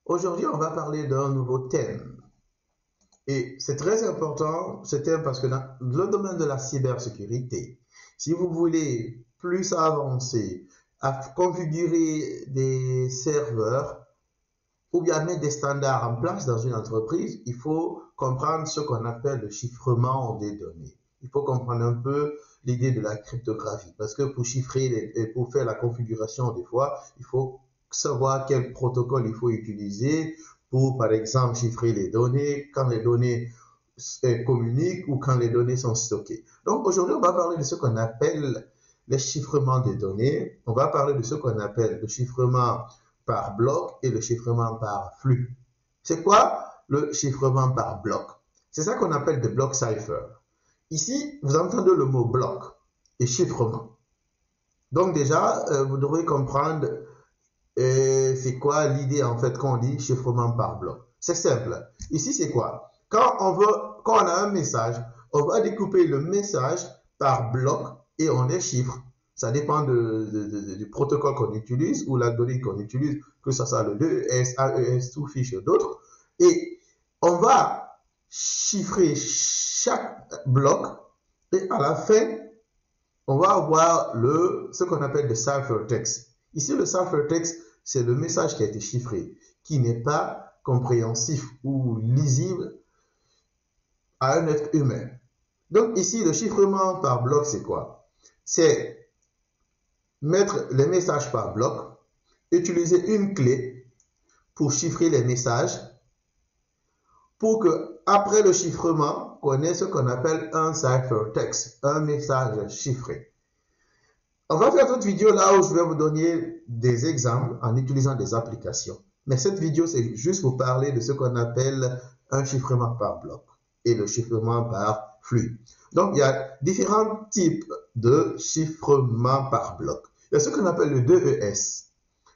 Aujourd'hui, on va parler d'un nouveau thème. Et c'est très important, ce thème, parce que dans le domaine de la cybersécurité, si vous voulez plus avancer à configurer des serveurs ou bien mettre des standards en place dans une entreprise, il faut comprendre ce qu'on appelle le chiffrement des données. Il faut comprendre un peu l'idée de la cryptographie, parce que pour chiffrer et pour faire la configuration, des fois, il faut savoir quel protocole il faut utiliser pour, par exemple, chiffrer les données, quand les données communiquent ou quand les données sont stockées. Donc aujourd'hui, on va parler de ce qu'on appelle les chiffrements des données. On va parler de ce qu'on appelle le chiffrement par bloc et le chiffrement par flux. C'est quoi le chiffrement par bloc? C'est ça qu'on appelle des blocs cipher. Ici, vous entendez le mot bloc et chiffrement. Donc déjà, vous devrez comprendre c'est quoi l'idée en fait quand on dit chiffrement par bloc. C'est simple. Ici, c'est quoi? Quand on a un message, on va découper le message par bloc et on les chiffre. Ça dépend du protocole qu'on utilise ou l'algorithme qu'on utilise, que ce soit le 2ES, AES, Twofish et d'autres. Et on va chiffrer chaque bloc et à la fin, on va avoir ce qu'on appelle le ciphertext. Ici, le ciphertext, c'est le message qui a été chiffré, qui n'est pas compréhensif ou lisible à un être humain. Donc ici, le chiffrement par bloc, c'est quoi? C'est mettre les messages par bloc, utiliser une clé pour chiffrer les messages, pour que après le chiffrement, on ait ce qu'on appelle un ciphertext, un message chiffré. On va faire cette vidéo là où je vais vous donner des exemples en utilisant des applications. Mais cette vidéo, c'est juste pour parler de ce qu'on appelle un chiffrement par bloc et le chiffrement par flux. Donc, il y a différents types de chiffrement par bloc. Il y a ce qu'on appelle le 2ES,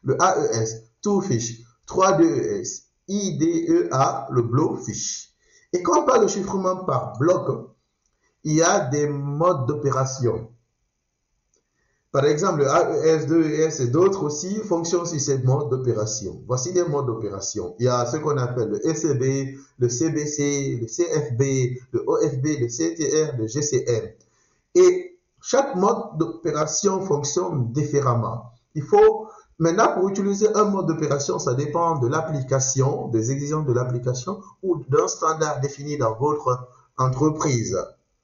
le AES, Twofish, 3DES, IDEA, le Blowfish. Et quand on parle de chiffrement par bloc, il y a des modes d'opération. Par exemple, le AES, 2ES et d'autres aussi fonctionnent sur ces modes d'opération. Voici des modes d'opération. Il y a ce qu'on appelle le SCB, le CBC, le CFB, le OFB, le CTR, le GCM. Et chaque mode d'opération fonctionne différemment. Il faut, maintenant, pour utiliser un mode d'opération, ça dépend de l'application, des exigences de l'application ou d'un standard défini dans votre entreprise.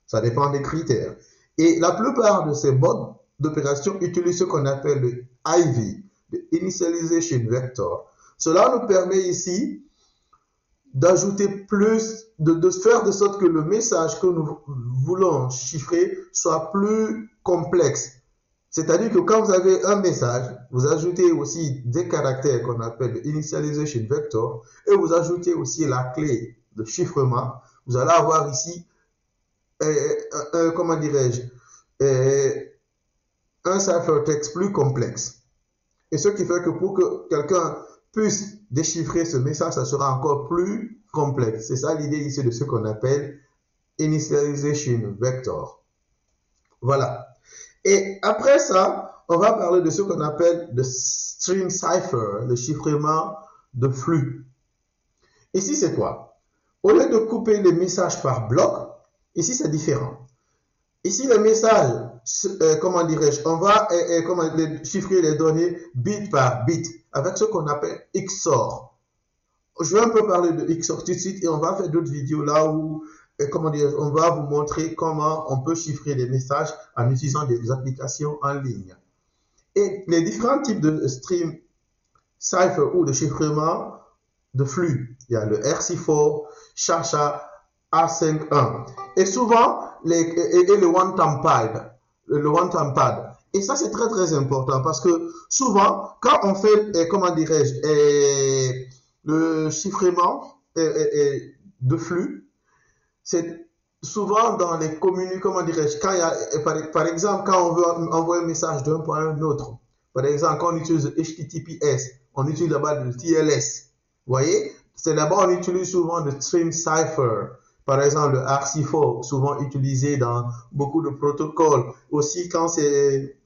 Ça dépend des critères. Et la plupart de ces modes d'opération utilisent ce qu'on appelle le IV, le Initialization Vector. Cela nous permet ici d'ajouter plus, de faire de sorte que le message que nous voulons chiffrer soit plus complexe. C'est-à-dire que quand vous avez un message, vous ajoutez aussi des caractères qu'on appelle le Initialization Vector et vous ajoutez aussi la clé de chiffrement. Vous allez avoir ici, comment dirais-je, un ciphertext plus complexe. Et ce qui fait que pour que quelqu'un puisse déchiffrer ce message, ça sera encore plus complexe. C'est ça l'idée ici de ce qu'on appelle Initialization Vector. Voilà. Et après ça, on va parler de ce qu'on appelle le Stream Cipher, le chiffrement de flux. Ici, c'est quoi? Au lieu de couper les messages par bloc, ici, c'est différent. Ici, les messages, comment dirais-je, on va chiffrer les données bit par bit avec ce qu'on appelle XOR. Je vais un peu parler de XOR tout de suite et on va faire d'autres vidéos là où, comment dirais-je, on va vous montrer comment on peut chiffrer les messages en utilisant des applications en ligne. Et les différents types de stream cipher ou de chiffrement de flux, il y a le RC4, SHA-SHA, A51 et souvent le one-time pad, le one-time pad. Et ça, c'est très, très important parce que souvent, quand on fait, comment dirais-je, le chiffrement de flux, c'est souvent dans les communes, comment dirais-je, quand il y a, par exemple, quand on veut envoyer un message d'un point à un autre, par exemple, quand on utilise le HTTPS, on utilise là-bas le TLS. Vous voyez, c'est là-bas on utilise souvent le stream cipher. Par exemple, le RC4, souvent utilisé dans beaucoup de protocoles. Aussi, quand c'est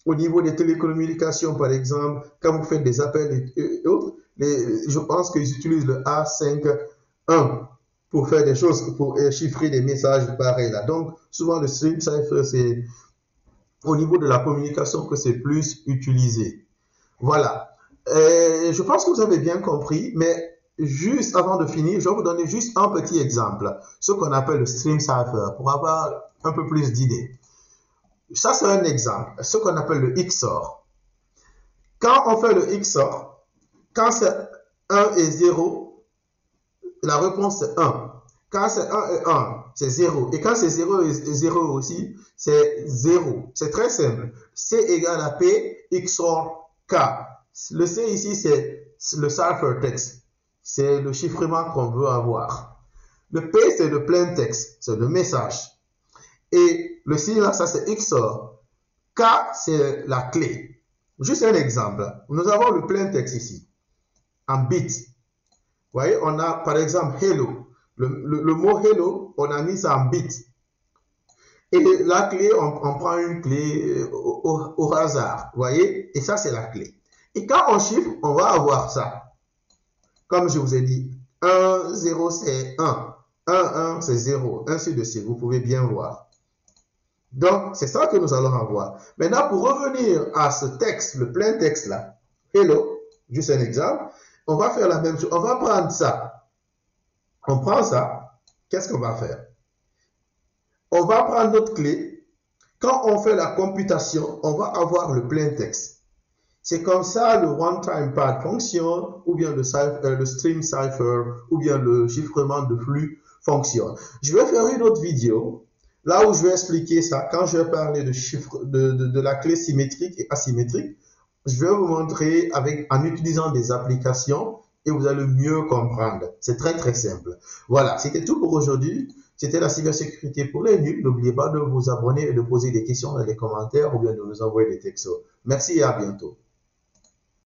au niveau des télécommunications, par exemple, quand vous faites des appels et autres, je pense qu'ils utilisent le A51 pour faire des choses, pour chiffrer des messages pareils là. Donc, souvent le stream cipher, c'est au niveau de la communication que c'est plus utilisé. Voilà. Je pense que vous avez bien compris, mais juste avant de finir, je vais vous donner juste un petit exemple, ce qu'on appelle le stream cipher, pour avoir un peu plus d'idées. Ça, c'est un exemple, ce qu'on appelle le XOR. Quand on fait le XOR, quand c'est 1 et 0, la réponse c'est 1. Quand c'est 1 et 1, c'est 0. Et quand c'est 0 et 0 aussi, c'est 0. C'est très simple. C égale à P XOR K. Le C ici, c'est le ciphertext. C'est le chiffrement qu'on veut avoir. Le P, c'est le plain text. C'est le message. Et le signe là, ça c'est XOR. K, c'est la clé. Juste un exemple. Nous avons le plain text ici, en bits. Vous voyez, on a par exemple hello. Le mot hello, on a mis ça en bits. Et la clé, on prend une clé au hasard. Vous voyez, et ça c'est la clé. Et quand on chiffre, on va avoir ça. Comme je vous ai dit, 1, 0 c'est 1. 1, 1 c'est 0. Ainsi de suite, vous pouvez bien voir. Donc, c'est ça que nous allons avoir. Maintenant, pour revenir à ce texte, le plain texte là, hello, juste un exemple, on va faire la même chose. On va prendre ça. On prend ça. Qu'est-ce qu'on va faire? On va prendre notre clé. Quand on fait la computation, on va avoir le plain texte. C'est comme ça le one-time pad fonctionne, ou bien le stream cipher, ou bien le chiffrement de flux fonctionne. Je vais faire une autre vidéo, là où je vais expliquer ça, quand je vais parler de la clé symétrique et asymétrique. Je vais vous montrer en utilisant des applications et vous allez mieux comprendre. C'est très très simple. Voilà, c'était tout pour aujourd'hui. C'était la cybersécurité pour les nuls. N'oubliez pas de vous abonner et de poser des questions dans les commentaires ou bien de nous envoyer des textos. Merci et à bientôt.